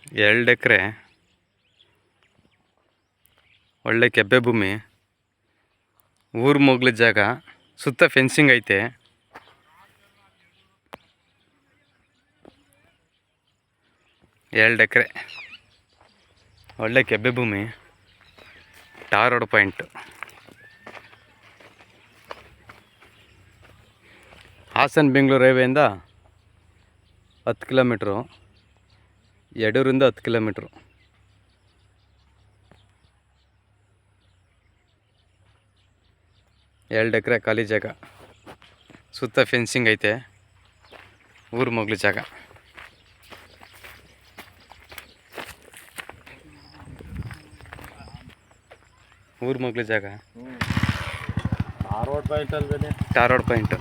2 ಎಕರೆ ಒಳ್ಳೆ ಕೆಬ್ಬೆ ಭೂಮಿ, ಊರು ಮಗ್ಲ ಜಾಗ, ಸುತ್ತ ಫೆನ್ಸಿಂಗ್ ಐತೆ. ಎರಡು ಎಕರೆ ಒಳ್ಳೆ ಕೆಬ್ಬೆ ಭೂಮಿ, tar road point. Hassan Bengaluru ಹೈವೇಯಿಂದ 10 ಕಿಲೋಮೀಟ್ರು, ಯಡೂರಿಂದ 10 ಕಿಲೋಮೀಟ್ರು. 2 ಎಕರೆ ಖಾಲಿ ಜಾಗ, ಸುತ್ತ ಫೆನ್ಸಿಂಗ್ ಐತೆ, ಊರು ಮಗ್ಲು ಜಾಗ. ಊರು ಮಗ್ಲು ಜಾಗ, tar road point. Tar road point.